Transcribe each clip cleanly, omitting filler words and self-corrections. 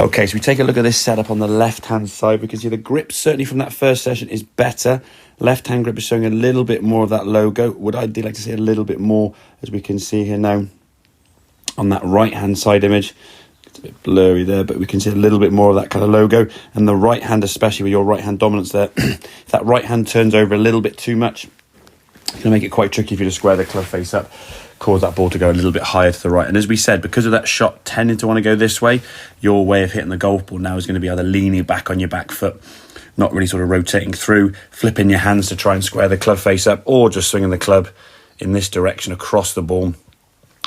Okay, so we take a look at this setup on the left-hand side. We can see the grip, certainly from that first session, is better. Left-hand grip is showing a little bit more of that logo. Would I like to see a little bit more, as we can see here now, on that right-hand side image. It's a bit blurry there, but we can see a little bit more of that kind of logo. And the right hand, especially with your right-hand dominance there, if that right hand turns over a little bit too much, it's going to make it quite tricky for you to square the club face up, cause that ball to go a little bit higher to the right. And as we said, because of that shot tending to want to go this way, your way of hitting the golf ball now is going to be either leaning back on your back foot, not really sort of rotating through, flipping your hands to try and square the club face up, or just swinging the club in this direction across the ball,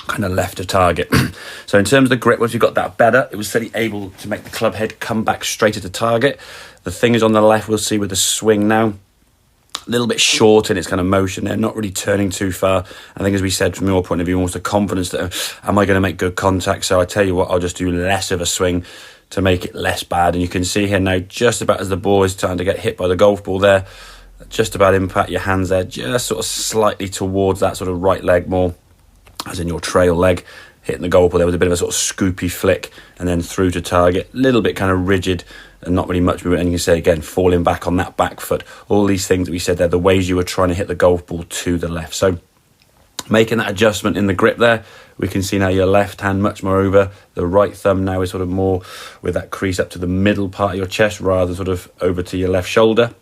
kind of left of target. So in terms of the grip, once you got that better, it was certainly able to make the club head come back straight at the target. The thing is on the left, we'll see with the swing now, a little bit short in its kind of motion there, not really turning too far. I think, as we said, from your point of view, almost the confidence that, am I going to make good contact? So I tell you what, I'll just do less of a swing to make it less bad. And you can see here now, just about as the ball is starting to get hit by the golf ball there, just about impact your hands there, just sort of slightly towards that sort of right leg more, as in your trail leg, hitting the golf ball. There was a bit of a sort of scoopy flick and then through to target, a little bit kind of rigid and not really much movement. And you can say again, falling back on that back foot, all these things that we said there, the ways you were trying to hit the golf ball to the left. So making that adjustment in the grip there, we can see now your left hand much more over, the right thumb now is sort of more with that crease up to the middle part of your chest rather than sort of over to your left shoulder.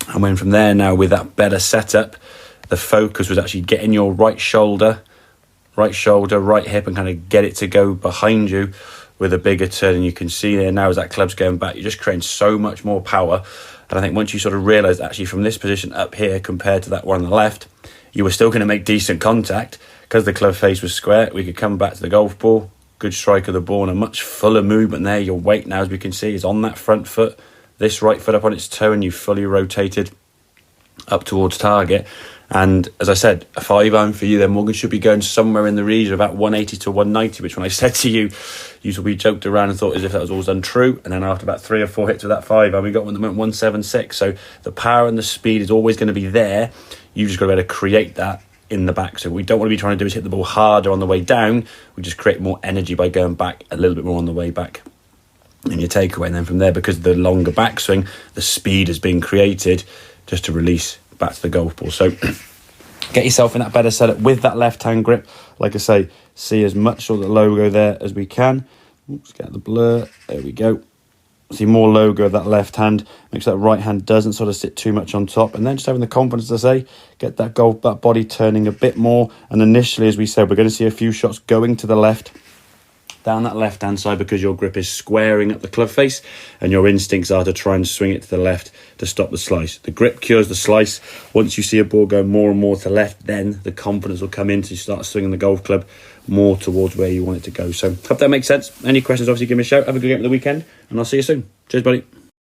And when from there now with that better setup, the focus was actually getting your right shoulder, right hip, and kind of get it to go behind you with a bigger turn. And you can see there now as that club's going back, you're just creating so much more power. And I think once you sort of realise actually from this position up here compared to that one on the left, you were still going to make decent contact because the club face was square. We could come back to the golf ball, good strike of the ball, and a much fuller movement there. Your weight now, as we can see, is on that front foot, this right foot up on its toe, and you fully rotated up towards target. And as I said, a 5-iron for you then, Morgan, should be going somewhere in the region of about 180 to 190, which when I said to you, you sort of joked around and thought as if that was all untrue. And then after about 3 or 4 hits with that 5-iron, we got one that went 176. So the power and the speed is always going to be there. You've just got to be able to create that in the back. So what we don't want to be trying to do is hit the ball harder on the way down. We just create more energy by going back a little bit more on the way back in your takeaway. And then from there, because of the longer backswing, the speed has been created just to release back to the golf ball. So get yourself in that better setup with that left hand grip. Like I say, see as much of the logo there as we can. Oops, get the blur. There we go. See more logo of that left hand. Make sure that right hand doesn't sort of sit too much on top. And then just having the confidence to say, get that body turning a bit more. And initially, as we said, we're going to see a few shots going to the left, down that left hand side, because your grip is squaring up the club face and your instincts are to try and swing it to the left to stop the slice. The grip cures the slice. Once you see a ball go more and more to the left, then the confidence will come in to start swinging the golf club more towards where you want it to go. So hope that makes sense. Any questions, obviously give me a shout. Have a good game of the weekend and I'll see you soon. Cheers, buddy.